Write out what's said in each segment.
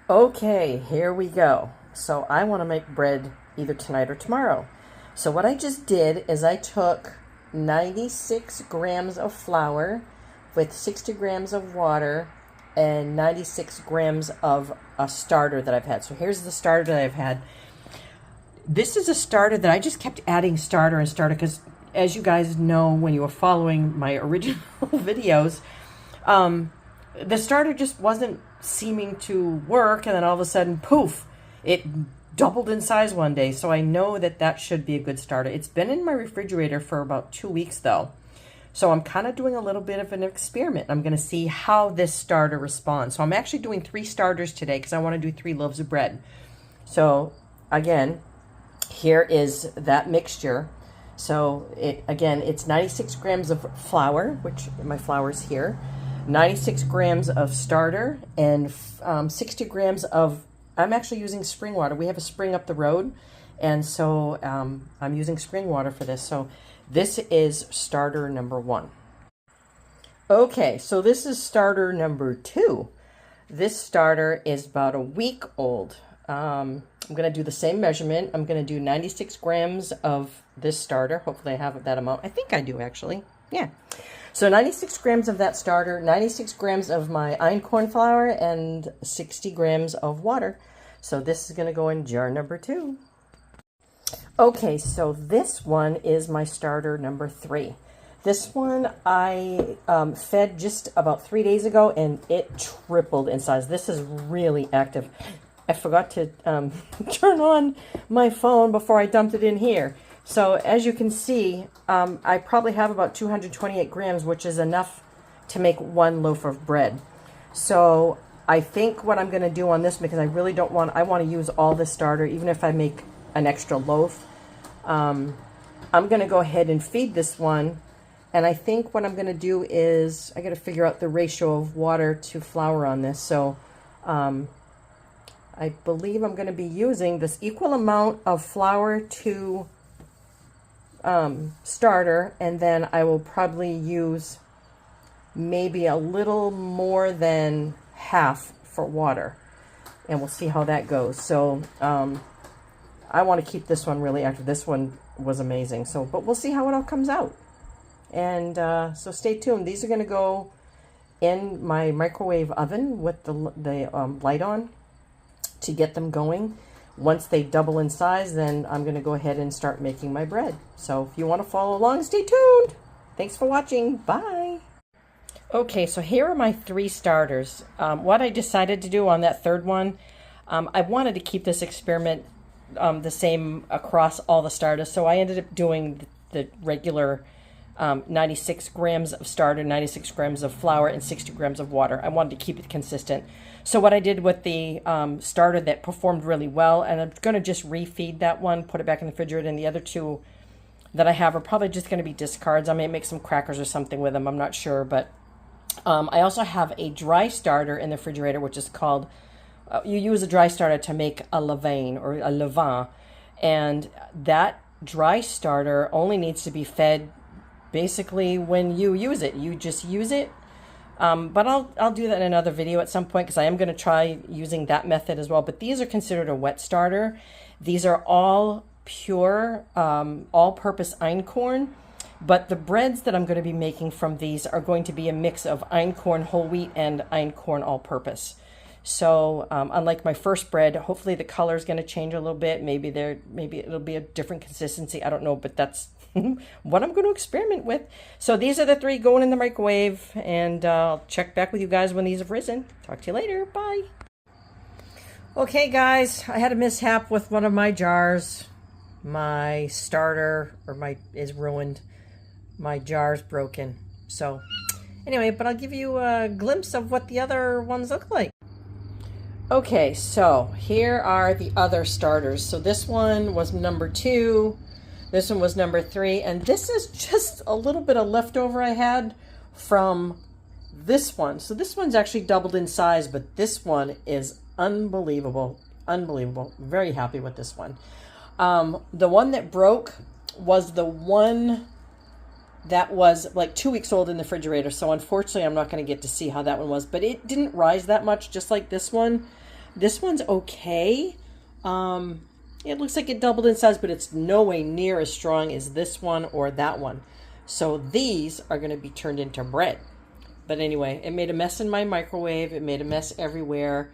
Okay, here we go. So I want to make bread either tonight or tomorrow. So what I just did is I took 96 grams of flour with 60 grams of water and 96 grams of a starter that I've had. So here's the starter that I've had. This is a starter that I just kept adding starter and starter because, as you guys know, when you were following my original videos, the starter just wasn't seeming to work, and then all of a sudden, poof, it doubled in size one day. So I know that that should be a good starter. It's been in my refrigerator for about 2 weeks though. So I'm kind of doing a little bit of an experiment. I'm going to see how this starter responds. So I'm actually doing 3 starters today because I want to do 3 loaves of bread. So again, here is that mixture. So it's 96 grams of flour, which my flour is here. 96 grams of starter and 60 grams of, I'm actually using spring water. We have a spring up the road, and so I'm using spring water for this. So this is starter number 1. Okay, so this is starter number 2. This starter is about a week old. I'm going to do the same measurement. I'm going to do 96 grams of this starter. Hopefully I have that amount. I think I do, actually. Yeah. So 96 grams of that starter, 96 grams of my Einkorn flour, and 60 grams of water. So this is going to go in jar number 2. Okay, so this one is my starter number 3. This one I fed just about 3 days ago, and it tripled in size. This is really active. I forgot to turn on my phone before I dumped it in here. So as you can see, I probably have about 228 grams, which is enough to make 1 loaf of bread. So I think what I'm going to do on this, because I really don't want, I want to use all this starter, even if I make an extra loaf. I'm going to go ahead and feed this one. And I think what I'm going to do is, I got to figure out the ratio of water to flour on this. So I believe I'm going to be using this equal amount of flour to starter, and then I will probably use maybe a little more than half for water, and we'll see how that goes. So I want to keep this one really active. This one was amazing. So, but we'll see how it all comes out. And so stay tuned. These are going to go in my microwave oven with the light on to get them going. Once they double in size, then I'm going to go ahead and start making my bread. So if you want to follow along, stay tuned. Thanks for watching. Bye. Okay, so here are my 3 starters. What I decided to do on that third one, I wanted to keep this experiment the same across all the starters. So I ended up doing the regular 96 grams of starter, 96 grams of flour, and 60 grams of water. I wanted to keep it consistent. So what I did with the starter that performed really well, and I'm going to just refeed that one, put it back in the refrigerator, and the other 2 that I have are probably just going to be discards. I may make some crackers or something with them. I'm not sure, but I also have a dry starter in the refrigerator, which is called, you use a dry starter to make a levain or a levain, and that dry starter only needs to be fed basically when you use it. You just use it. But I'll do that in another video at some point, because I am going to try using that method as well. But these are considered a wet starter. These are all pure, all-purpose Einkorn. But the breads that I'm going to be making from these are going to be a mix of Einkorn whole wheat and Einkorn all-purpose. So unlike my first bread, hopefully the color is going to change a little bit. Maybe it'll be a different consistency. I don't know, but that's what I'm going to experiment with. So these are the 3 going in the microwave, and I'll check back with you guys when these have risen. Talk to you later. Bye. Okay, guys, I had a mishap with one of my jars. My starter is ruined. My jar's broken. So anyway, but I'll give you a glimpse of what the other ones look like. Okay, so here are the other starters. So this one was number 2. This one was number 3, and this is just a little bit of leftover I had from this one. So this one's actually doubled in size, but this one is unbelievable. Unbelievable. Very happy with this one. The one that broke was the one that was like 2 weeks old in the refrigerator. So unfortunately, I'm not going to get to see how that one was, but it didn't rise that much, just like this one. This one's okay. It looks like it doubled in size, but it's no way near as strong as this one or that one. So these are going to be turned into bread. But anyway, it made a mess in my microwave. It made a mess everywhere.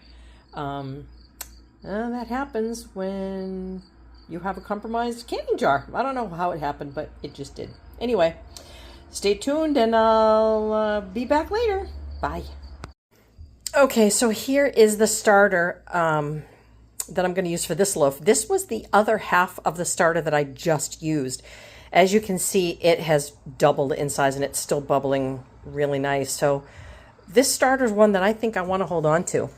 That happens when you have a compromised canning jar. I don't know how it happened, but it just did. Anyway, stay tuned and I'll be back later. Bye. Okay, so here is the starter that I'm going to use for this loaf. This was the other half of the starter that I just used. As you can see, it has doubled in size and it's still bubbling really nice. So this starter is one that I think I want to hold on to.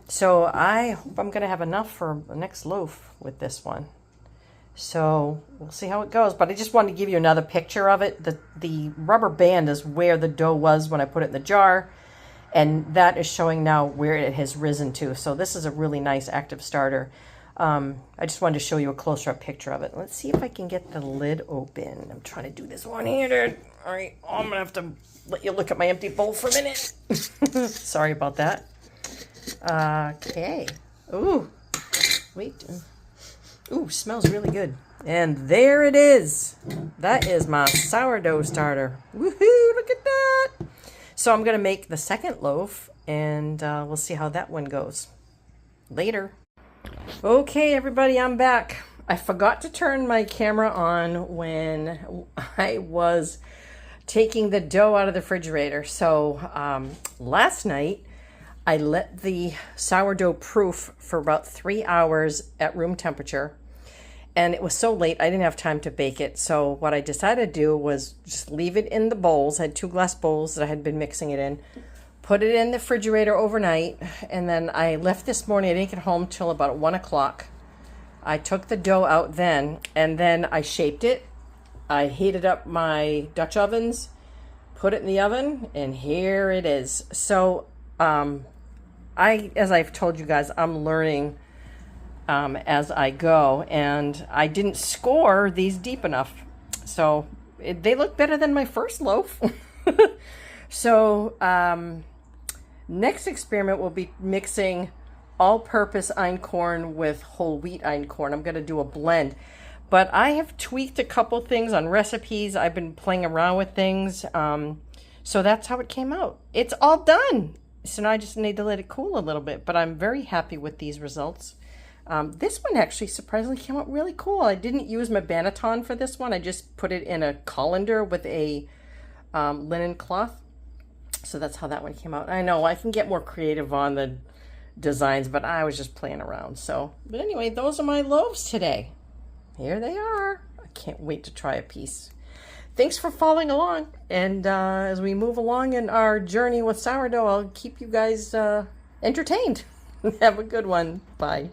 So I hope I'm going to have enough for the next loaf with this one. So we'll see how it goes. But I just wanted to give you another picture of it. The rubber band is where the dough was when I put it in the jar. And that is showing now where it has risen to. So this is a really nice active starter. I just wanted to show you a closer up picture of it. Let's see if I can get the lid open. I'm trying to do this one-handed. All right, I'm going to have to let you look at my empty bowl for a minute. Sorry about that. Okay. Ooh, wait. Ooh, smells really good. And there it is. That is my sourdough starter. Woohoo, look at that. So I'm going to make the second loaf, and we'll see how that one goes. Later. Okay, everybody, I'm back. I forgot to turn my camera on when I was taking the dough out of the refrigerator. So last night, I let the sourdough proof for about 3 hours at room temperature. And it was so late, I didn't have time to bake it. So what I decided to do was just leave it in the bowls. I had 2 glass bowls that I had been mixing it in. Put it in the refrigerator overnight. And then I left this morning. I didn't get home till about 1 o'clock. I took the dough out then. And then I shaped it. I heated up my Dutch ovens. Put it in the oven. And here it is. So as I've told you guys, I'm learning as I go, and I didn't score these deep enough, so they look better than my first loaf. So next experiment will be mixing all-purpose einkorn with whole wheat einkorn. I'm going to do a blend, but I have tweaked a couple things on recipes. I've been playing around with things, so that's how it came out. It's all done, so now I just need to let it cool a little bit, but I'm very happy with these results. This one actually surprisingly came out really cool. I didn't use my banneton for this one. I just put it in a colander with a linen cloth. So that's how that one came out. I know I can get more creative on the designs, but I was just playing around. So, but anyway, those are my loaves today. Here they are. I can't wait to try a piece. Thanks for following along. And as we move along in our journey with sourdough, I'll keep you guys entertained. Have a good one. Bye.